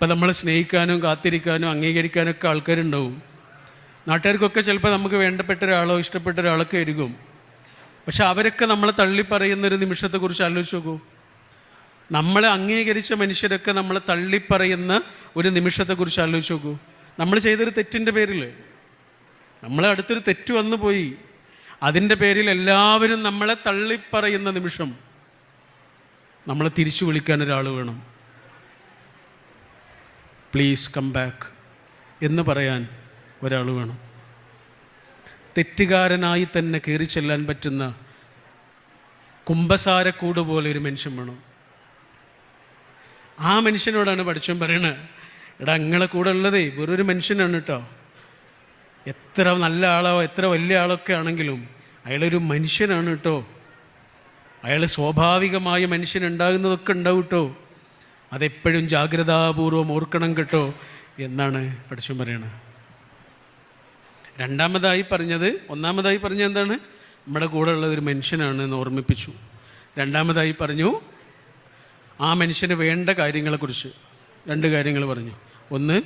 ഇപ്പം നമ്മൾ സ്നേഹിക്കാനും കാത്തിരിക്കാനും അംഗീകരിക്കാനൊക്കെ ആൾക്കാരുണ്ടാവും. നാട്ടുകാർക്കൊക്കെ ചിലപ്പോൾ നമുക്ക് വേണ്ടപ്പെട്ട ഒരാളോ ഇഷ്ടപ്പെട്ട ഒരാളൊക്കെ ആയിരിക്കും. പക്ഷെ അവരൊക്കെ നമ്മളെ തള്ളിപ്പറയുന്നൊരു നിമിഷത്തെക്കുറിച്ച് ആലോചിച്ച് നോക്കൂ. നമ്മളെ അംഗീകരിച്ച മനുഷ്യരൊക്കെ നമ്മളെ തള്ളിപ്പറയുന്ന ഒരു നിമിഷത്തെക്കുറിച്ച് ആലോചിച്ച് നോക്കൂ. നമ്മൾ ചെയ്തൊരു തെറ്റിൻ്റെ പേരിൽ, നമ്മളെ അടുത്തൊരു തെറ്റ് വന്നു പോയി, അതിൻ്റെ പേരിൽ എല്ലാവരും നമ്മളെ തള്ളിപ്പറയുന്ന നിമിഷം നമ്മളെ തിരിച്ചു വിളിക്കാൻ ഒരാൾ വേണം. പ്ലീസ് കം ബാക്ക് എന്ന് പറയാൻ ഒരാൾ വേണം. തെറ്റുകാരനായി തന്നെ കയറി ചെല്ലാൻ പറ്റുന്ന കുമ്പസാരക്കൂട് പോലെ ഒരു മനുഷ്യൻ വേണം. ആ മനുഷ്യനോടാണ് പഠിച്ചവൻ പറയണത്, എടാ നിങ്ങളെ കൂടെ ഉള്ളതേ വെറൊരു മനുഷ്യനാണ് കേട്ടോ. എത്ര നല്ല ആളോ എത്ര വലിയ ആളൊക്കെ ആണെങ്കിലും അയാളൊരു മനുഷ്യനാണ് കേട്ടോ. അയാൾ സ്വാഭാവികമായ മനുഷ്യനുണ്ടാകുന്നതൊക്കെ ഉണ്ടാവും കേട്ടോ. അതെപ്പോഴും ജാഗ്രതാപൂർവം ഓർക്കണം കേട്ടോ എന്നാണ് പഠിച്ചവൻ പറയണത്. ഒന്നാമതായി പറഞ്ഞത് എന്താണ്? നമ്മുടെ കൂടെ ഉള്ളതൊരു മനുഷ്യനാണ് എന്ന് ഓർമ്മിപ്പിച്ചു. രണ്ടാമതായി പറഞ്ഞു ആ മനുഷ്യന് വേണ്ട കാര്യങ്ങളെക്കുറിച്ച് 2 കാര്യങ്ങൾ പറഞ്ഞു. ഒന്ന്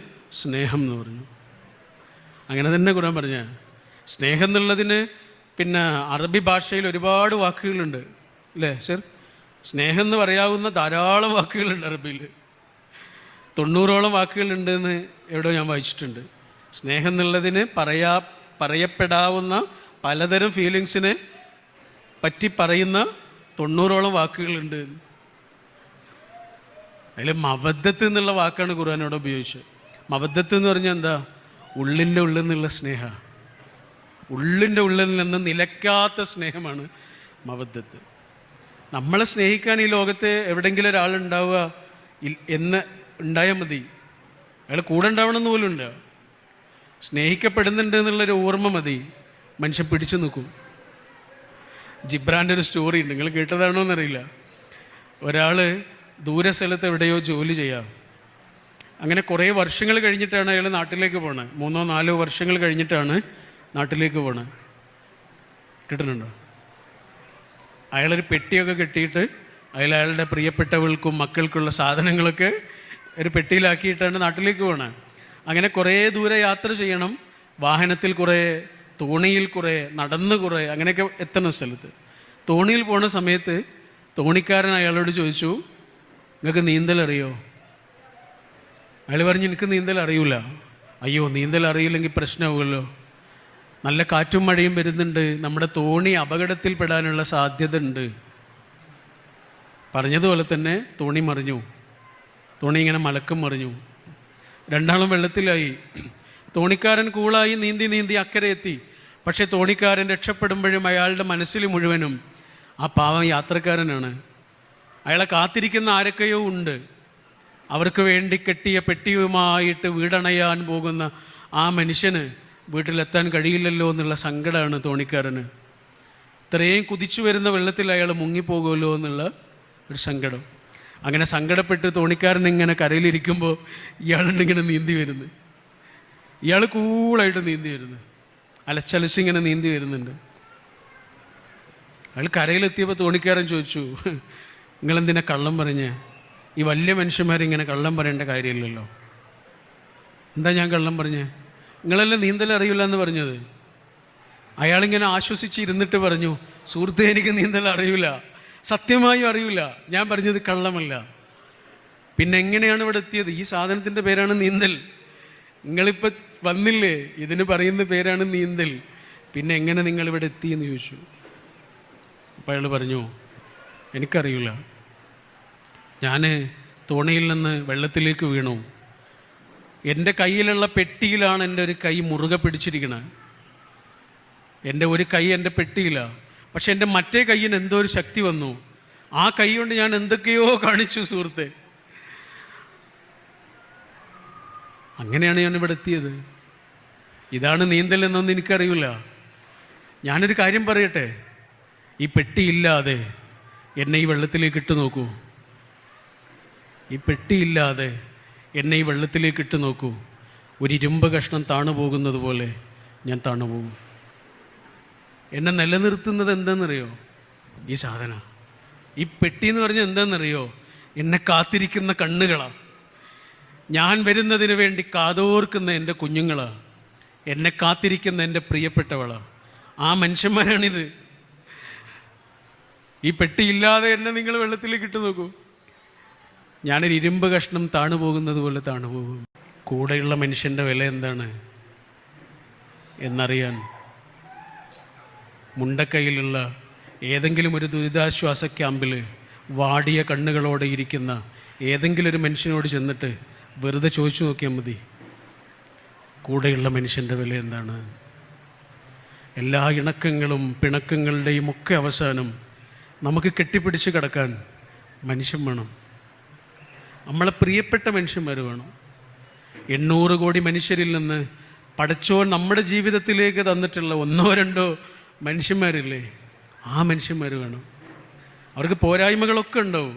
സ്നേഹം എന്ന് പറഞ്ഞു. അങ്ങനെ തന്നെ ഖുർആൻ പറഞ്ഞ സ്നേഹം എന്നുള്ളതിന് പിന്നെ അറബി ഭാഷയിൽ ഒരുപാട് വാക്കുകളുണ്ട് അല്ലേ സർ? സ്നേഹം എന്ന് പറയാവുന്ന ധാരാളം വാക്കുകളുണ്ട് അറബിയിൽ. 90ഓളം വാക്കുകളുണ്ടെന്ന് എവിടെയോ ഞാൻ വായിച്ചിട്ടുണ്ട്. സ്നേഹം എന്നുള്ളതിന് പറയപ്പെടാവുന്ന പലതരം ഫീലിങ്സിനെ പറ്റി പറയുന്ന 90ഓളം വാക്കുകളുണ്ട്. അതിൽ മവദ്ദത്ത് എന്നുള്ള വാക്കാണ് ഖുർആനോട് ഉപയോഗിച്ചത്. മവദ്ദത്ത് എന്ന് പറഞ്ഞാൽ എന്താ? ഉള്ളിൻ്റെ ഉള്ളിൽ നിന്നുള്ള സ്നേഹ, ഉള്ളിൻ്റെ ഉള്ളിൽ നിന്ന് നിലയ്ക്കാത്ത സ്നേഹമാണ് മവദ്ദത്ത്. നമ്മളെ സ്നേഹിക്കാൻ ഈ ലോകത്ത് എവിടെയെങ്കിലും ഒരാളുണ്ടാവുക എന്ന് ഉണ്ടായാൽ മതി. അയാൾ കൂടെ ഉണ്ടാവണമെന്ന് പോലും ഉണ്ട്. സ്നേഹിക്കപ്പെടുന്നുണ്ട് എന്നുള്ളൊരു ഓർമ്മ മതി, മനുഷ്യൻ പിടിച്ചു നിൽക്കും. ജിബ്രാൻ്റെ ഒരു സ്റ്റോറി ഉണ്ട്, നിങ്ങൾ കേട്ടതാണോ എന്നറിയില്ല. ഒരാൾ ദൂര സ്ഥലത്ത് എവിടെയോ ജോലി ചെയ്യാം. അങ്ങനെ കുറേ വർഷങ്ങൾ കഴിഞ്ഞിട്ടാണ് അയാൾ നാട്ടിലേക്ക് പോണത്. 3-4 വർഷങ്ങൾ കഴിഞ്ഞിട്ടാണ് നാട്ടിലേക്ക് പോണത്. കിട്ടുന്നുണ്ടോ? അയാളൊരു പെട്ടിയൊക്കെ കെട്ടിയിട്ട് അയാളുടെ പ്രിയപ്പെട്ടവൾക്കും മക്കൾക്കുള്ള സാധനങ്ങളൊക്കെ ഒരു പെട്ടിയിലാക്കിയിട്ടാണ് നാട്ടിലേക്ക് പോണത്. അങ്ങനെ കുറേ ദൂരെ യാത്ര ചെയ്യണം. വാഹനത്തിൽ കുറേ, തോണിയിൽ കുറേ, നടന്ന് കുറേ, അങ്ങനെയൊക്കെ എത്തണ സ്ഥലത്ത്. തോണിയിൽ പോണ സമയത്ത് തോണിക്കാരൻ അയാളോട് ചോദിച്ചു, നിങ്ങൾക്ക് നീന്തൽ അറിയോ? അയാൾ പറഞ്ഞു, എനിക്ക് നീന്തൽ അറിയില്ല. അയ്യോ, നീന്തൽ അറിയില്ലെങ്കിൽ പ്രശ്നമാവുമല്ലോ, നല്ല കാറ്റും മഴയും വരുന്നുണ്ട്, നമ്മുടെ തോണി അപകടത്തിൽപ്പെടാനുള്ള സാധ്യത ഉണ്ട്. പറഞ്ഞതുപോലെ തന്നെ തോണി മറിഞ്ഞു. തോണി ഇങ്ങനെ മലക്കം മറിഞ്ഞു. രണ്ടാളും വെള്ളത്തിലായി. തോണിക്കാരൻ കൂളായി നീന്തി അക്കരെ എത്തി. പക്ഷേ തോണിക്കാരൻ രക്ഷപ്പെടുമ്പോഴും അയാളുടെ മനസ്സിൽ മുഴുവനും ആ പാവം യാത്രക്കാരനാണ്. അയാളെ കാത്തിരിക്കുന്ന ആരൊക്കെയോ ഉണ്ട്. അവർക്ക് വേണ്ടി കെട്ടിയ പെട്ടിയുമായിട്ട് വീടണയാൻ പോകുന്ന ആ മനുഷ്യന് വീട്ടിലെത്താൻ കഴിയില്ലല്ലോ എന്നുള്ള സങ്കടമാണ് തോണിക്കാരന്. ഇത്രയും കുതിച്ചു വരുന്ന വെള്ളത്തിൽ അയാൾ മുങ്ങിപ്പോകുമല്ലോ എന്നുള്ള ഒരു സങ്കടം. അങ്ങനെ സങ്കടപ്പെട്ട് തോണിക്കാരൻ ഇങ്ങനെ കരയിലിരിക്കുമ്പോൾ ഇയാളുണ്ടിങ്ങനെ നീന്തി വരുന്നു. ഇയാൾ കൂളായിട്ട് നീന്തി വരുന്നു, അലച്ചലച്ചിങ്ങനെ നീന്തി വരുന്നുണ്ട്. അയാൾ കരയിലെത്തിയപ്പോൾ തോണിക്കാരൻ ചോദിച്ചു, നിങ്ങളെന്തിനാ കള്ളം പറഞ്ഞേ? ഈ വലിയ മനുഷ്യന്മാരിങ്ങനെ കള്ളം പറയേണ്ട കാര്യമില്ലല്ലോ. എന്താ ഞാൻ കള്ളം പറഞ്ഞേ? നിങ്ങളെല്ലാം നീന്തൽ അറിയില്ല എന്ന് പറഞ്ഞത്. അയാളിങ്ങനെ ആശ്വസിച്ചിരുന്നിട്ട് പറഞ്ഞു, സുഹൃത്തേ, എനിക്ക് നീന്തൽ അറിയില്ല, സത്യമായും അറിയില്ല, ഞാൻ പറഞ്ഞത് കള്ളമല്ല. പിന്നെ എങ്ങനെയാണ് ഇവിടെ എത്തിയത്? ഈ സാധനത്തിൻ്റെ പേരാണ് നീന്തൽ. നിങ്ങളിപ്പോൾ വന്നില്ലേ, ഇതിന് പറയുന്ന പേരാണ് നീന്തൽ. പിന്നെ എങ്ങനെ നിങ്ങളിവിടെ എത്തിയെന്ന് ചോദിച്ചു. അപ്പോൾ അയാൾ പറഞ്ഞു, എനിക്കറിയില്ല, ഞാൻ തോണിയിൽ നിന്ന് വെള്ളത്തിലേക്ക് വീണു. എൻ്റെ കയ്യിലുള്ള പെട്ടിയിലാണ് എൻ്റെ ഒരു കൈ മുറുകെ പിടിച്ചിരിക്കുന്നത്. എൻ്റെ ഒരു കൈ എൻ്റെ പെട്ടിയിലാണ്, പക്ഷെ എൻ്റെ മറ്റേ കയ്യിന് എന്തോ ഒരു ശക്തി വന്നു. ആ കൈ കൊണ്ട് ഞാൻ എന്തൊക്കെയോ കാണിച്ചു സുഹൃത്തെ. അങ്ങനെയാണ് ഞാൻ ഇവിടെ എത്തിയത്. ഇതാണ് നീന്തൽ എന്നൊന്നും എനിക്കറിയില്ല. ഞാനൊരു കാര്യം പറയട്ടെ, ഈ പെട്ടിയില്ലാതെ എന്നെ ഈ വെള്ളത്തിലേക്ക് ഇട്ട് നോക്കൂ. ഈ പെട്ടിയില്ലാതെ എന്നെ ഈ വെള്ളത്തിലേക്ക് ഇട്ട് നോക്കൂ. ഒരു ഇരുമ്പ് കഷ്ണം താണു പോകുന്നത് പോലെ ഞാൻ താണുപോകും. എന്നെ നിലനിർത്തുന്നത് എന്താണെന്നറിയോ? ഈ സാധനം, ഈ പെട്ടി എന്ന് പറഞ്ഞാൽ എന്താണെന്നറിയോ? എന്നെ കാത്തിരിക്കുന്ന കണ്ണുകളാണ്. ഞാൻ വരുന്നതിന് വേണ്ടി കാതോർക്കുന്ന എൻ്റെ കുഞ്ഞുങ്ങളാ, എന്നെ കാത്തിരിക്കുന്ന എൻ്റെ പ്രിയപ്പെട്ടവളാ. ആ മനുഷ്യന്മാരാണിത്. ഈ പെട്ടിയില്ലാതെ എന്നെ നിങ്ങൾ വെള്ളത്തിലേക്ക് ഇട്ട് നോക്കൂ, ഞാനൊരു ഇരുമ്പ് കഷ്ണം താണു പോകുന്നത് പോലെ താണു പോകും. കൂടെയുള്ള മനുഷ്യൻ്റെ വില എന്താണ് എന്നറിയാൻ മുണ്ടക്കൈയിലുള്ള ഏതെങ്കിലും ഒരു ദുരിതാശ്വാസ ക്യാമ്പിൽ വാടിയ കണ്ണുകളോടെ ഇരിക്കുന്ന ഏതെങ്കിലും ഒരു മനുഷ്യനോട് ചെന്നിട്ട് വെറുതെ ചോദിച്ചു നോക്കിയാൽ മതി, കൂടെയുള്ള മനുഷ്യൻ്റെ വില എന്താണ്. എല്ലാ ഇണക്കങ്ങളും പിണക്കങ്ങളുടെയും ഒക്കെ അവസാനം നമുക്ക് കെട്ടിപ്പിടിച്ച് കിടക്കാൻ മനുഷ്യൻ വേണം, നമ്മളെ പ്രിയപ്പെട്ട മനുഷ്യന്മാർ വേണം. 800 കോടി മനുഷ്യരിൽ നിന്ന് പടച്ചോൻ നമ്മുടെ ജീവിതത്തിലേക്ക് തന്നിട്ടുള്ള 1-2 മനുഷ്യന്മാരില്ലേ, ആ മനുഷ്യന്മാർ വേണം. അവർക്ക് പോരായ്മകളൊക്കെ ഉണ്ടാവും.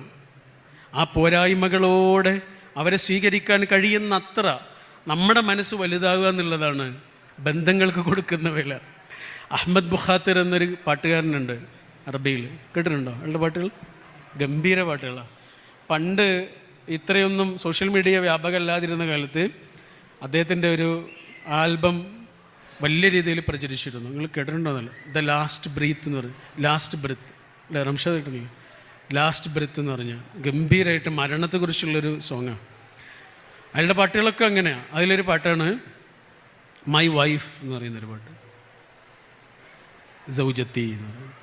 ആ പോരായ്മകളോടെ അവരെ സ്വീകരിക്കാൻ കഴിയുന്ന അത്ര നമ്മുടെ മനസ്സ് വലുതാകുക എന്നുള്ളതാണ് ബന്ധങ്ങൾക്ക് കൊടുക്കുന്ന വില. അഹമ്മദ് ബുഖാത്തിർ എന്നൊരു പാട്ടുകാരനുണ്ട്, അറബിയിൽ കേട്ടിട്ടുണ്ടോ? അയാളുടെ പാട്ടുകൾ ഗംഭീര പാട്ടുകളാണ്. പണ്ട് ഇത്രയൊന്നും സോഷ്യൽ മീഡിയ വ്യാപകമല്ലാതിരുന്ന കാലത്ത് അദ്ദേഹത്തിൻ്റെ ഒരു ആൽബം വലിയ രീതിയിൽ പ്രചരിച്ചിരുന്നു. നിങ്ങൾ കേട്ടിട്ടുണ്ടോന്നല്ല, ദ ലാസ്റ്റ് ബ്രീത്ത് എന്ന് പറയും. ലാസ്റ്റ് ബ്രീത്ത് അല്ലേ, റംഷാദ് കേട്ടില്ലേ? ലാസ്റ്റ് ബ്രീത്ത് എന്ന് പറഞ്ഞാൽ ഗംഭീരമായിട്ട് മരണത്തെക്കുറിച്ചുള്ളൊരു സോങ്ങാണ്. അയാളുടെ പാട്ടുകളൊക്കെ അങ്ങനെയാണ്. അതിലൊരു പാട്ടാണ് മൈ വൈഫ് എന്ന് പറയുന്നൊരു പാട്ട്, സൗജത്തി എന്ന് പറയും.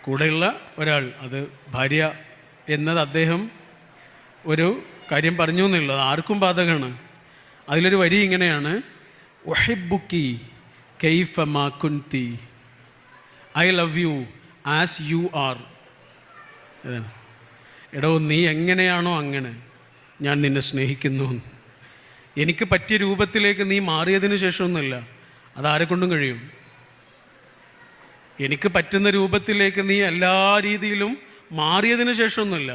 കൂടെയുള്ള ഒരാൾ, അത് ഭാര്യ എന്നത് അദ്ദേഹം ഒരു കാര്യം പറഞ്ഞു എന്നുള്ളത് ആർക്കും ബാധകമാണ്. അതിലൊരു വരി ഇങ്ങനെയാണ്, ഉഹിബ്ബുക്കി കൈഫ മാ കുൻതി, I love you as you are. എടോ, നീ എങ്ങനെയാണോ അങ്ങനെ ഞാൻ നിന്നെ സ്നേഹിക്കുന്നു. എനിക്ക് പറ്റിയ രൂപത്തിലേക്ക് നീ മാറിയതിന് ശേഷമൊന്നുമില്ല, അതാരെ കൊണ്ടും കഴിയും. എനിക്ക് പറ്റുന്ന രൂപത്തിലേക്ക് നീ എല്ലാ രീതിയിലും മാറിയതിന് ശേഷമൊന്നുമില്ല,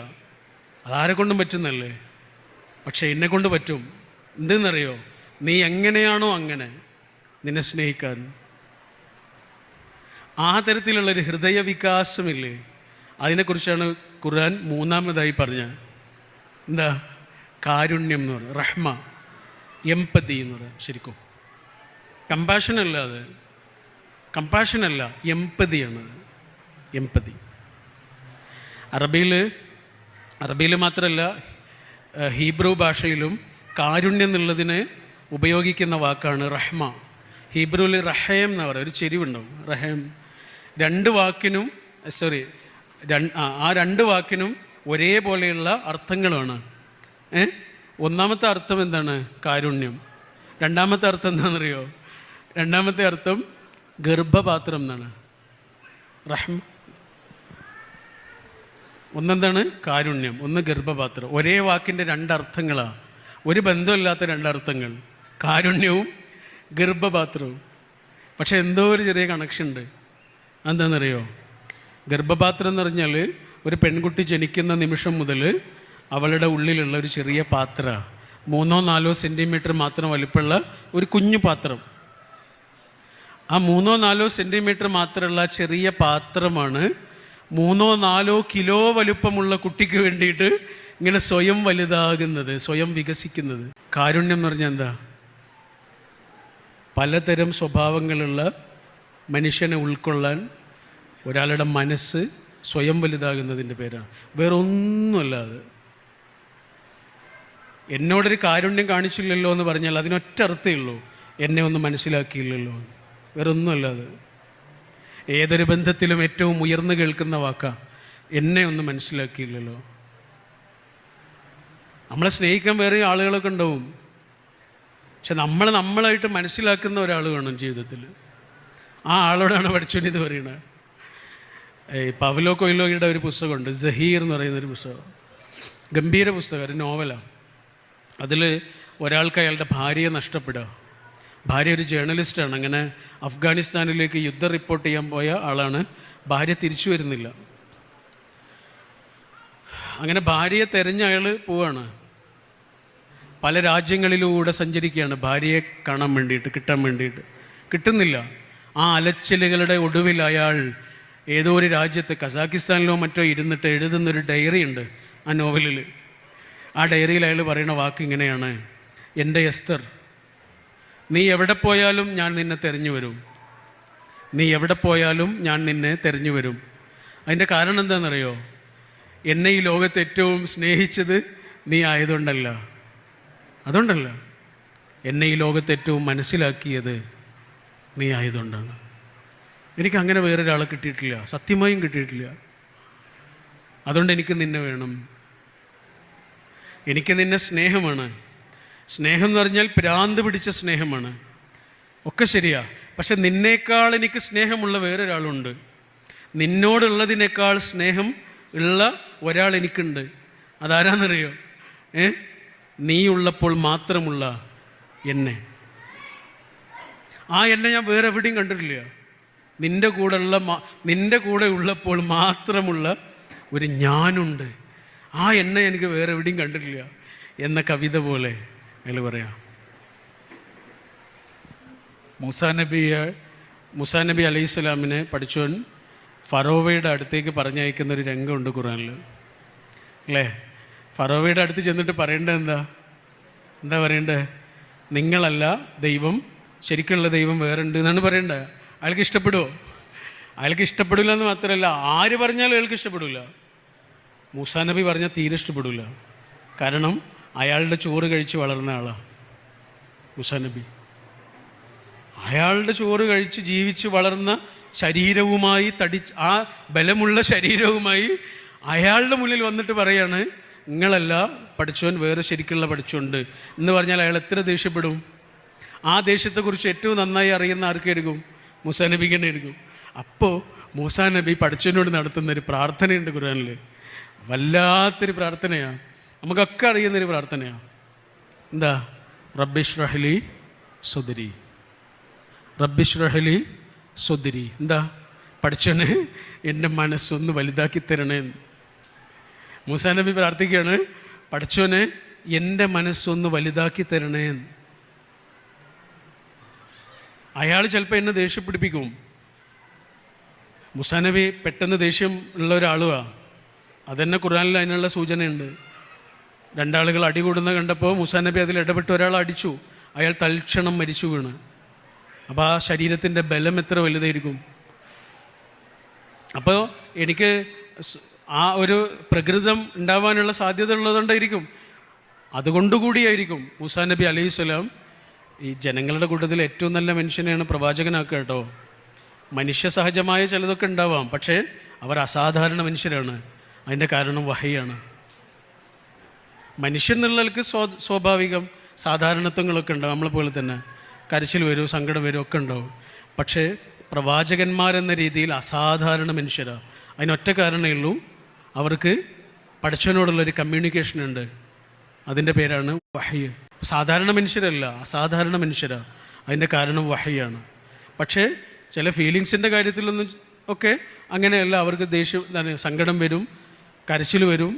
അതാരെ കൊണ്ടും പറ്റുന്നല്ലേ. പക്ഷെ എന്നെ കൊണ്ട് പറ്റും. എന്തെന്നറിയോ? നീ എങ്ങനെയാണോ അങ്ങനെ നിന്നെ സ്നേഹിക്കാൻ. ആ തരത്തിലുള്ളൊരു ഹൃദയവികാസമില്ലേ, അതിനെക്കുറിച്ചാണ് ഖുർആൻ 3-ാമതായി പറഞ്ഞ എന്താ, കാരുണ്യം എന്ന് പറയുന്നത്, റഹ്മ, എംപതി എന്ന് പറയുന്നത്. ശരിക്കും കമ്പാഷൻ അല്ല, അത് കമ്പാഷൻ അല്ല, എംപതിയാണത്. എംപതി അറബിയിൽ മാത്രമല്ല ഹീബ്രു ഭാഷയിലും കാരുണ്യം എന്നുള്ളതിന് ഉപയോഗിക്കുന്ന വാക്കാണ് റഹ്മ. ഹീബ്രുവിൽ റഹേം എന്ന് പറയുക, ഒരു ചെരിവുണ്ടാവും, റഹേം. ആ രണ്ട് വാക്കിനും ഒരേപോലെയുള്ള അർത്ഥങ്ങളാണ്. ഒന്നാമത്തെ അർത്ഥം എന്താണ്? കാരുണ്യം. രണ്ടാമത്തെ അർത്ഥം എന്താണെന്നറിയോ? രണ്ടാമത്തെ അർത്ഥം ഗർഭപാത്രം എന്നാണ്. റഹ്മ ഒന്നെന്താണ്? കാരുണ്യം, ഒന്ന് ഗർഭപാത്രം. ഒരേ വാക്കിൻ്റെ രണ്ടർത്ഥങ്ങളാണ്, ഒരു ബന്ധമില്ലാത്ത രണ്ടർത്ഥങ്ങൾ, കാരുണ്യവും ഗർഭപാത്രവും. പക്ഷെ എന്തോ ഒരു ചെറിയ കണക്ഷൻ ഉണ്ട്. എന്താണെന്നറിയോ? ഗർഭപാത്രം എന്ന് പറഞ്ഞാൽ ഒരു പെൺകുട്ടി ജനിക്കുന്ന നിമിഷം മുതൽ അവളുടെ ഉള്ളിലുള്ള ഒരു ചെറിയ പാത്രമാണ്. 3-4 സെൻറ്റിമീറ്റർ മാത്രം വലിപ്പമുള്ള ഒരു കുഞ്ഞു പാത്രം. ആ 3-4 സെൻറ്റിമീറ്റർ മാത്രമുള്ള ചെറിയ പാത്രമാണ് 3-4 കിലോ വലുപ്പമുള്ള കുട്ടിക്ക് വേണ്ടിയിട്ട് ഇങ്ങനെ സ്വയം വലുതാകുന്നത്, സ്വയം വികസിക്കുന്നത്. കാരുണ്യം എന്ന് പറഞ്ഞാൽ എന്താ? പലതരം സ്വഭാവങ്ങളുള്ള മനുഷ്യനെ ഉൾക്കൊള്ളാൻ ഒരാളുടെ മനസ്സ് സ്വയം വലുതാകുന്നതിൻ്റെ പേരാണ്, വേറൊന്നുമല്ല. അത് എന്നോടൊരു കാരുണ്യം കാണിച്ചില്ലല്ലോ എന്ന് പറഞ്ഞാൽ അതിനൊറ്റ അർത്ഥമേ ഉള്ളൂ, എന്നെ ഒന്ന് മനസ്സിലാക്കിയില്ലല്ലോ, വേറൊന്നുമല്ല. അത് ഏതൊരു ബന്ധത്തിലും ഏറ്റവും ഉയർന്നു കേൾക്കുന്ന വാക്കാ, എന്നെ ഒന്ന് മനസ്സിലാക്കിയില്ലല്ലോ. നമ്മളെ സ്നേഹിക്കാൻ വേറെ ആളുകളൊക്കെ ഉണ്ടാവും, പക്ഷെ നമ്മളായിട്ട് മനസ്സിലാക്കുന്ന ഒരാൾ വേണം ജീവിതത്തിൽ. ആ ആളോടാണ് പഠിച്ചോൻ ഇത് പറയുന്നത്. പവ്ലോ കൊയ്ലോയുടെ ഒരു പുസ്തകമുണ്ട്, സഹീർ എന്ന് പറയുന്നൊരു പുസ്തകം, ഗംഭീര പുസ്തകം, ഒരു നോവലാണ്. അതിൽ ഒരാൾക്ക് അയാളുടെ ഭാര്യയെ നഷ്ടപ്പെടുക. ഭാര്യ ഒരു ജേർണലിസ്റ്റാണ്. അങ്ങനെ അഫ്ഗാനിസ്ഥാനിലേക്ക് യുദ്ധം റിപ്പോർട്ട് ചെയ്യാൻ പോയ ആളാണ്. ഭാര്യ തിരിച്ചു വരുന്നില്ല. അങ്ങനെ ഭാര്യയെ തെരഞ്ഞ് അയാൾ പോവാണ്. പല രാജ്യങ്ങളിലൂടെ സഞ്ചരിക്കുകയാണ് ഭാര്യയെ കാണാൻ വേണ്ടിയിട്ട്, കിട്ടാൻ വേണ്ടിയിട്ട്. കിട്ടുന്നില്ല. ആ അലച്ചിലുകളുടെ ഒടുവിൽ അയാൾ ഏതോ ഒരു രാജ്യത്ത്, കസാക്കിസ്ഥാനിലോ മറ്റോ ഇരുന്നിട്ട് എഴുതുന്നൊരു ഡയറി ഉണ്ട് ആ നോവലിൽ. ആ ഡയറിയിൽ അയാൾ പറയുന്ന വാക്ക് ഇങ്ങനെയാണ്: എൻ്റെ എസ്തർ, നീ എവിടെ പോയാലും ഞാൻ നിന്നെ തെരഞ്ഞു വരും. നീ എവിടെ പോയാലും ഞാൻ നിന്നെ തെരഞ്ഞു വരും. അതിൻ്റെ കാരണം എന്താണെന്നറിയോ? എന്നെ ഈ ലോകത്ത് ഏറ്റവും സ്നേഹിച്ചത് നീ ആയതുകൊണ്ടല്ല, അതുകൊണ്ടല്ല. എന്നെ ഈ ലോകത്ത് ഏറ്റവും മനസ്സിലാക്കിയത് നീ ആയതുകൊണ്ടാണ്. എനിക്കങ്ങനെ വേറൊരാളെ കിട്ടിയിട്ടില്ല, സത്യമായും കിട്ടിയിട്ടില്ല. അതുകൊണ്ട് എനിക്ക് നിന്നെ വേണം. എനിക്ക് നിന്നെ സ്നേഹമാണ്. സ്നേഹം എന്ന് പറഞ്ഞാൽ ഭ്രാന്ത് പിടിച്ച സ്നേഹമാണ്. ഒക്കെ ശരിയാ. പക്ഷെ നിന്നേക്കാൾ എനിക്ക് സ്നേഹമുള്ള വേറൊരാളുണ്ട്. നിന്നോടുള്ളതിനേക്കാൾ സ്നേഹം ഉള്ള ഒരാൾ എനിക്കുണ്ട്. അതാരാന്നറിയോ? നീ ഉള്ളപ്പോൾ മാത്രമുള്ള എന്നെ. ആ എന്നെ ഞാൻ വേറെ എവിടെയും കണ്ടിട്ടില്ല. നിൻ്റെ കൂടെ ഉള്ളപ്പോൾ മാത്രമുള്ള ഒരു ഞാനുണ്ട്. ആ എന്നെ എനിക്ക് വേറെ എവിടെയും കണ്ടിട്ടില്ല എന്ന കവിത പോലെ അയാൾ പറയാം. മൂസാ നബി അലൈഹി സ്വലാമിനെ പഠിച്ചവൻ ഫറോവയുടെ അടുത്തേക്ക് പറഞ്ഞയക്കുന്നൊരു രംഗമുണ്ട് ഖുർആനിൽ, അല്ലേ? ഫറോവയുടെ അടുത്ത് ചെന്നിട്ട് പറയേണ്ടത് എന്താ പറയേണ്ടത്? നിങ്ങളല്ല ദൈവം, ശരിക്കുള്ള ദൈവം വേറെ ഉണ്ട് എന്നാണ് പറയേണ്ടത്. അയാൾക്ക് ഇഷ്ടപ്പെടുമോ? അയാൾക്ക് ഇഷ്ടപ്പെടില്ല എന്ന് മാത്രമല്ല, ആര് പറഞ്ഞാലും അയാൾക്ക് ഇഷ്ടപ്പെടില്ല. മൂസാ നബി പറഞ്ഞാൽ തീരെ ഇഷ്ടപ്പെടില്ല. കാരണം അയാളുടെ ചോറ് കഴിച്ച് വളർന്ന ആളാണ് മൂസാ നബി. അയാളുടെ ചോറ് കഴിച്ച് ജീവിച്ച് വളർന്ന ശരീരവുമായി ആ ബലമുള്ള ശരീരവുമായി അയാളുടെ മുന്നിൽ വന്നിട്ട് പറയാണ്, നിങ്ങളല്ല പഠിച്ചവൻ, വേറെ ശരിക്കുള്ള പഠിച്ചുണ്ട് എന്ന് പറഞ്ഞാൽ അയാൾ എത്ര ദേഷ്യപ്പെടും? ആ ദേശത്തെക്കുറിച്ച് ഏറ്റവും നന്നായി അറിയുന്ന ആർക്കായിരിക്കും? മൂസാ നബിക്ക് തന്നെ ആയിരിക്കും. അപ്പോൾ മൂസാ നബി പഠിച്ചവനോട് നടത്തുന്നൊരു പ്രാർത്ഥനയുണ്ട് ഖുർആനിൽ. വല്ലാത്തൊരു പ്രാർത്ഥനയാണ്, നമുക്കൊക്കെ അറിയുന്നൊരു പ്രാർത്ഥനയാണ്. എന്താ? റബ്ബിശ്റഹ്ലി സദ്രി, റബ്ബിശ്റഹ്ലി സദ്രി. എന്താ? പഠിച്ചവനെ എൻ്റെ മനസ്സൊന്ന് വലുതാക്കി തരണേ. മൂസാ നബി പ്രാർത്ഥിക്കുകയാണ്, പഠിച്ചവനെ എൻ്റെ മനസ്സൊന്ന് വലുതാക്കി തരണേ. അയാൾ ചിലപ്പോൾ എന്നെ ദേഷ്യപ്പിടിപ്പിക്കും. മൂസാ നബി പെട്ടെന്ന് ദേഷ്യം ഉള്ള ഒരാളുമാണ്. അതെന്നെ ഖുർആനിൽ അതിനുള്ള സൂചനയുണ്ട്. രണ്ടാളുകൾ അടികൂടുന്ന കണ്ടപ്പോൾ മൂസാ നബി അതിൽ ഇടപെട്ട് ഒരാളെ അടിച്ചു. അയാൾ തൽക്ഷണം മരിച്ചു വീണ്. അപ്പോൾ ആ ശരീരത്തിൻ്റെ ബലം എത്ര വലുതായിരിക്കും? അപ്പോൾ എനിക്ക് ആ ഒരു പ്രകൃതം ഉണ്ടാവാനുള്ള സാധ്യത ഉള്ളതുകൊണ്ടായിരിക്കും, അതുകൊണ്ടുകൂടിയായിരിക്കും മൂസാ നബി അലൈഹി സ്വലാം ഈ ജനങ്ങളുടെ കൂട്ടത്തിൽ ഏറ്റവും നല്ല മനുഷ്യനെയാണ് പ്രവാചകനാക്കുക കേട്ടോ. മനുഷ്യ സഹജമായ ചിലതൊക്കെ ഉണ്ടാവാം, പക്ഷേ അവർ അസാധാരണ മനുഷ്യരാണ്. അതിൻ്റെ കാരണം വഹയാണ്. മനുഷ്യൻ എന്നുള്ളവർക്ക് സ്വാഭാവികം സാധാരണത്വങ്ങളൊക്കെ ഉണ്ടാവും, നമ്മളെപ്പോലെ തന്നെ കരച്ചിൽ വരും, സങ്കടം വരും, ഒക്കെ ഉണ്ടാവും. പക്ഷേ പ്രവാചകന്മാരെന്ന രീതിയിൽ അസാധാരണ മനുഷ്യരാണ്. അതിനൊറ്റ കാരണമേ ഉള്ളൂ, അവർക്ക് പഠിച്ചവനോടുള്ളൊരു കമ്മ്യൂണിക്കേഷൻ ഉണ്ട്. അതിൻ്റെ പേരാണ് വഹയ്. സാധാരണ മനുഷ്യരല്ല, അസാധാരണ മനുഷ്യരാണ്. അതിൻ്റെ കാരണം വഹയാണ്. പക്ഷേ ചില ഫീലിങ്സിൻ്റെ കാര്യത്തിലൊന്നും ഒക്കെ അങ്ങനെയല്ല. അവർക്ക് ദേഷ്യം, സങ്കടം വരും, കരച്ചിൽ വരും,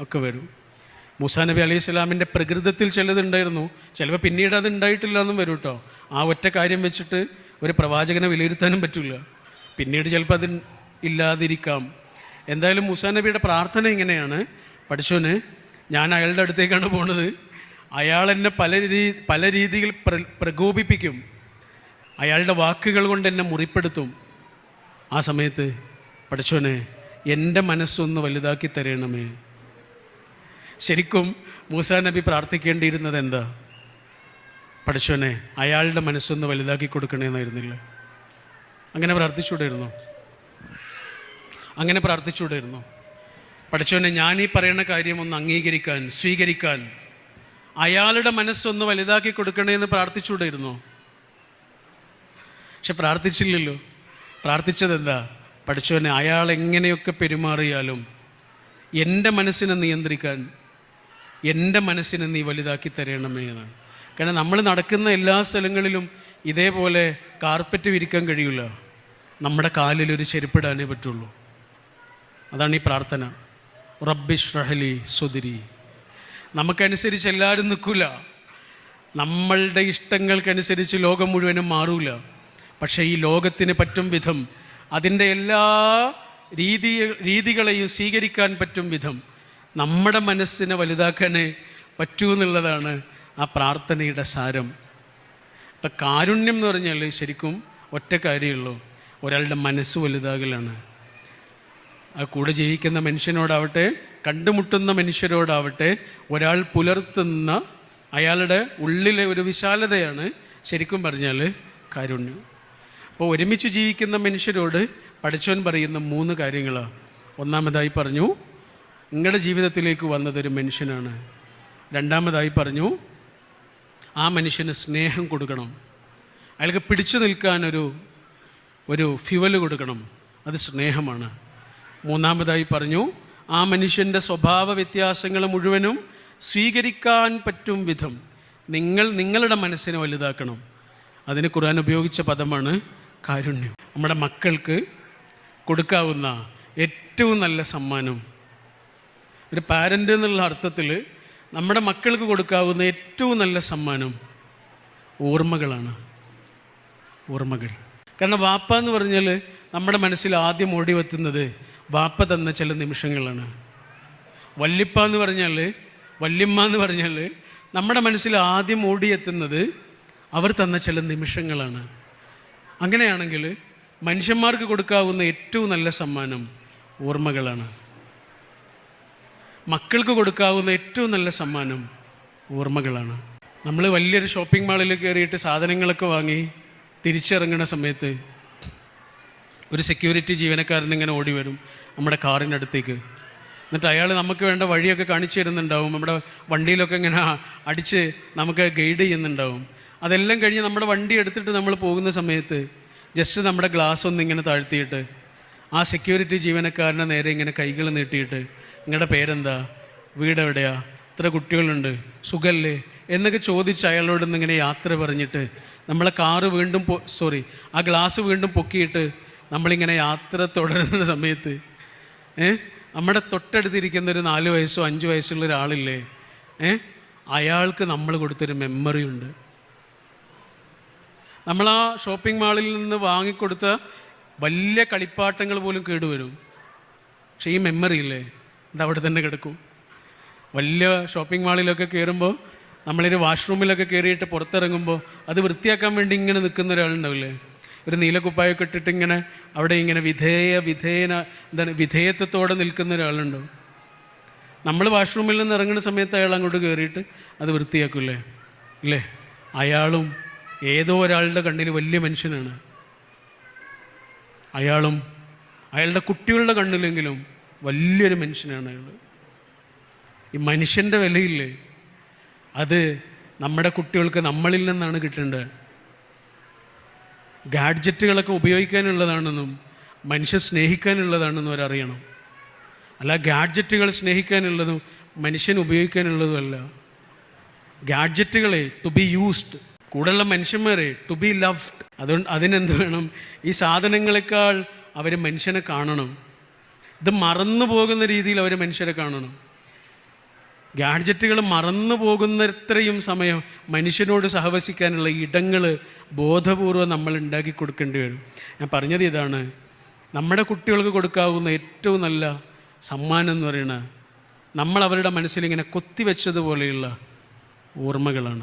ഒക്കെ വരും. മൂസാ നബി അലൈഹി സ്വലാമിൻ്റെ പ്രകൃതത്തിൽ ചിലതുണ്ടായിരുന്നു, ചിലപ്പോൾ പിന്നീട് അത് ഉണ്ടായിട്ടില്ല എന്നും വരും കേട്ടോ. ആ ഒറ്റ കാര്യം വെച്ചിട്ട് ഒരു പ്രവാചകനെ വിലയിരുത്താനും പറ്റില്ല. പിന്നീട് ചിലപ്പോൾ അത് ഇല്ലാതിരിക്കാം. എന്തായാലും മൂസാ നബിയുടെ പ്രാർത്ഥന ഇങ്ങനെയാണ്: പഠിച്ചോന്, ഞാൻ അയാളുടെ അടുത്തേക്കാണ് പോണത്. അയാൾ എന്നെ പല രീതിയിൽ പ്രകോപിപ്പിക്കും. അയാളുടെ വാക്കുകൾ കൊണ്ട് എന്നെ മുറിപ്പെടുത്തും. ആ സമയത്ത് പഠിച്ചോനെ, എൻ്റെ മനസ്സൊന്ന് വലുതാക്കി തരണമേ. ശരിക്കും മൂസാ നബി പ്രാർത്ഥിക്കേണ്ടിയിരുന്നത് എന്താ? പഠിച്ചോനെ, അയാളുടെ മനസ്സൊന്ന് വലുതാക്കി കൊടുക്കണേന്നായിരുന്നില്ല? അങ്ങനെ പ്രാർത്ഥിച്ചുകൂടായിരുന്നു? പഠിച്ചോനെ, ഞാനീ പറയുന്ന കാര്യം ഒന്ന് അംഗീകരിക്കാൻ, സ്വീകരിക്കാൻ അയാളുടെ മനസ്സൊന്ന് വലുതാക്കി കൊടുക്കണേന്ന് പ്രാർത്ഥിച്ചുകൂടായിരുന്നോ? പക്ഷെ പ്രാർത്ഥിച്ചില്ലല്ലോ. പ്രാർത്ഥിച്ചതെന്താ? പഠിച്ചോനെ, അയാൾ എങ്ങനെയൊക്കെ പെരുമാറിയാലും എൻ്റെ മനസ്സിനെ നിയന്ത്രിക്കാൻ, എൻ്റെ മനസ്സിനെ നീ വലുതാക്കി തരണമേ എന്നാണ്. കാരണം നമ്മൾ നടക്കുന്ന എല്ലാ സ്ഥലങ്ങളിലും ഇതേപോലെ കാർപ്പറ്റ് വിരിക്കാൻ കഴിയില്ല. നമ്മുടെ കാലിലൊരു ചെരുപ്പിടാനേ പറ്റുള്ളൂ. അതാണ് ഈ പ്രാർത്ഥന. റബ്ബിശ്റഹ്ലി സദ്രി. നമുക്കനുസരിച്ച് എല്ലാവരും നിൽക്കില്ല. നമ്മളുടെ ഇഷ്ടങ്ങൾക്കനുസരിച്ച് ലോകം മുഴുവനും മാറൂല. പക്ഷേ ഈ ലോകത്തിന് പറ്റും വിധം, അതിൻ്റെ എല്ലാ രീതികളെയും സ്വീകരിക്കാൻ പറ്റും വിധം നമ്മുടെ മനസ്സിനെ വലുതാക്കാനേ പറ്റൂ എന്നുള്ളതാണ് ആ പ്രാർത്ഥനയുടെ സാരം. ഇപ്പം കാരുണ്യം എന്ന് പറഞ്ഞാൽ ശരിക്കും ഒറ്റ കാര്യമുള്ളൂ, ഒരാളുടെ മനസ്സ് വലുതാകലാണ്. ആ കൂടെ ജീവിക്കുന്ന മനുഷ്യനോടാവട്ടെ, കണ്ടുമുട്ടുന്ന മനുഷ്യരോടാവട്ടെ, ഒരാൾ പുലർത്തുന്ന അയാളുടെ ഉള്ളിലെ ഒരു വിശാലതയാണ് ശരിക്കും പറഞ്ഞാൽ കാരുണ്യം. അപ്പോൾ ഒരുമിച്ച് ജീവിക്കുന്ന മനുഷ്യരോട് പഠിച്ചവൻ പറയുന്ന 3 കാര്യങ്ങളാണ്. ഒന്നാമതായി പറഞ്ഞു, നിങ്ങളുടെ ജീവിതത്തിലേക്ക് വന്നതൊരു മനുഷ്യനാണ്. രണ്ടാമതായി പറഞ്ഞു, ആ മനുഷ്യന് സ്നേഹം കൊടുക്കണം, അയാൾക്ക് പിടിച്ചു നിൽക്കാനൊരു ഫ്യുവൽ കൊടുക്കണം, അത് സ്നേഹമാണ്. മൂന്നാമതായി പറഞ്ഞു, ആ മനുഷ്യൻ്റെ സ്വഭാവ വ്യത്യാസങ്ങൾ മുഴുവനും സ്വീകരിക്കാൻ പറ്റും വിധം നിങ്ങളുടെ മനസ്സിനെ വലുതാക്കണം. അതിന് ഖുർആൻ ഉപയോഗിച്ച പദമാണ് കാരുണ്യം. നമ്മുടെ മക്കൾക്ക് കൊടുക്കാവുന്ന ഏറ്റവും നല്ല സമ്മാനം, ഒരു പാരൻ്റ് എന്നുള്ള അർത്ഥത്തിൽ നമ്മുടെ മക്കൾക്ക് കൊടുക്കാവുന്ന ഏറ്റവും നല്ല സമ്മാനം ഓർമ്മകളാണ്. ഓർമ്മകൾ. കാരണം വാപ്പ എന്ന് പറഞ്ഞാൽ നമ്മുടെ മനസ്സിൽ ആദ്യം ഓടി വെത്തുന്നത് വാപ്പ തന്ന ചില നിമിഷങ്ങളാണ്. വല്യപ്പ എന്ന് പറഞ്ഞാൽ, വല്യമ്മ എന്ന് പറഞ്ഞാൽ നമ്മുടെ മനസ്സിൽ ആദ്യം ഓടിയെത്തുന്നത് അവർ തന്ന ചില നിമിഷങ്ങളാണ്. അങ്ങനെയാണെങ്കിൽ മനുഷ്യന്മാർക്ക് കൊടുക്കാവുന്ന ഏറ്റവും നല്ല സമ്മാനം ഓർമ്മകളാണ്. മക്കൾക്ക് കൊടുക്കാവുന്ന ഏറ്റവും നല്ല സമ്മാനം ഓർമ്മകളാണ്. നമ്മൾ വലിയൊരു ഷോപ്പിംഗ് മാളിൽ കയറിയിട്ട് സാധനങ്ങളൊക്കെ വാങ്ങി തിരിച്ചിറങ്ങുന്ന സമയത്ത് ഒരു സെക്യൂരിറ്റി ജീവനക്കാരൻ ഇങ്ങനെ ഓടി വരും നമ്മുടെ കാറിനടുത്തേക്ക്. എന്നിട്ട് അയാൾ നമുക്ക് വേണ്ട വഴിയൊക്കെ കാണിച്ചു തരുന്നുണ്ടാവും, നമ്മുടെ വണ്ടിയിലൊക്കെ ഇങ്ങനെ അടിച്ച് നമുക്ക് ഗൈഡ് ചെയ്യുന്നുണ്ടാവും. അതെല്ലാം കഴിഞ്ഞ് നമ്മുടെ വണ്ടി എടുത്തിട്ട് നമ്മൾ പോകുന്ന സമയത്ത് ജസ്റ്റ് നമ്മുടെ ഗ്ലാസ് ഒന്നിങ്ങനെ താഴ്ത്തിയിട്ട് ആ സെക്യൂരിറ്റി ജീവനക്കാരനെ നേരെ ഇങ്ങനെ കൈകൾ നീട്ടിയിട്ട്, നിങ്ങളുടെ പേരെന്താ, വീടെവിടെയാ, ഇത്ര കുട്ടികളുണ്ട്, സുഖല്ലേ എന്നൊക്കെ ചോദിച്ച് അയാളോട് ഇങ്ങനെ യാത്ര പറഞ്ഞിട്ട് നമ്മളെ കാറ് വീണ്ടും ആ ഗ്ലാസ് വീണ്ടും പൊക്കിയിട്ട് നമ്മളിങ്ങനെ യാത്ര തുടരുന്ന സമയത്ത് നമ്മുടെ തൊട്ടടുത്തിരിക്കുന്ന ഒരു 4 വയസ്സോ 5 വയസ്സുള്ള ഒരാളില്ലേ, അയാൾക്ക് നമ്മൾ കൊടുത്തൊരു മെമ്മറി ഉണ്ട്. നമ്മൾ ആ ഷോപ്പിംഗ് മാളിൽ നിന്ന് വാങ്ങിക്കൊടുത്ത വലിയ കളിപ്പാട്ടങ്ങൾ പോലും കേടുവരും, പക്ഷേ ഈ മെമ്മറി ഇല്ലേ, ഇതവിടെ തന്നെ കിടക്കും. വലിയ ഷോപ്പിംഗ് മാളിലൊക്കെ കയറുമ്പോൾ, നമ്മളൊരു വാഷ്റൂമിലൊക്കെ കയറിയിട്ട് പുറത്തിറങ്ങുമ്പോൾ അത് വൃത്തിയാക്കാൻ വേണ്ടി ഇങ്ങനെ നിൽക്കുന്ന ഒരാളുണ്ടാവില്ലേ, ഒരു നീലക്കുപ്പായൊക്കെ ഇട്ടിട്ട് ഇങ്ങനെ അവിടെ ഇങ്ങനെ വിധേയത്വത്തോടെ നിൽക്കുന്ന ഒരാളുണ്ടാവും. നമ്മൾ വാഷ്റൂമിൽ നിന്ന് ഇറങ്ങുന്ന സമയത്ത് അയാൾ അങ്ങോട്ട് കയറിയിട്ട് അത് വൃത്തിയാക്കൂലേ, ഇല്ലേ? അയാളും ഏതോ ഒരാളുടെ കണ്ണിൽ വലിയ മനുഷ്യനാണ്. അയാളും അയാളുടെ കുട്ടികളുടെ കണ്ണിലെങ്കിലും വലിയൊരു മനുഷ്യനാണ് അയാൾ. ഈ മനുഷ്യൻ്റെ വിലയില്ലേ, അത് നമ്മുടെ കുട്ടികൾക്ക് നമ്മളിൽ നിന്നാണ് കിട്ടേണ്ടത്. ഗാഡ്ജറ്റുകളൊക്കെ ഉപയോഗിക്കാനുള്ളതാണെന്നും മനുഷ്യ സ്നേഹിക്കാനുള്ളതാണെന്നും അവരറിയണം. അല്ല ഗാഡ്ജറ്റുകൾ സ്നേഹിക്കാനുള്ളതും മനുഷ്യൻ ഉപയോഗിക്കാനുള്ളതുമല്ല. ഗാഡ്ജറ്റുകളെ ടു ബി യൂസ്ഡ്, കൂടെയുള്ള മനുഷ്യന്മാരെ ടു ബി ലവ്ഡ്. അതുകൊണ്ട് അതിനെന്ത് വേണം? ഈ സാധനങ്ങളെക്കാൾ അവർ മനുഷ്യനെ കാണണം. ഇത് മറന്നു പോകുന്ന രീതിയിൽ അവർ മനുഷ്യരെ കാണണം. ഗാഡ്ജറ്റുകൾ മറന്നു പോകുന്നത്രയും സമയം മനുഷ്യനോട് സഹവസിക്കാനുള്ള ഇടങ്ങൾ ബോധപൂർവം നമ്മൾ ഉണ്ടാക്കി കൊടുക്കേണ്ടി വരും. ഞാൻ പറഞ്ഞത് ഇതാണ്, നമ്മുടെ കുട്ടികൾക്ക് കൊടുക്കാവുന്ന ഏറ്റവും നല്ല സമ്മാനം എന്ന് പറയുന്നത് നമ്മൾ അവരുടെ മനസ്സിലിങ്ങനെ കൊത്തിവെച്ചതുപോലെയുള്ള ഓർമ്മകളാണ്.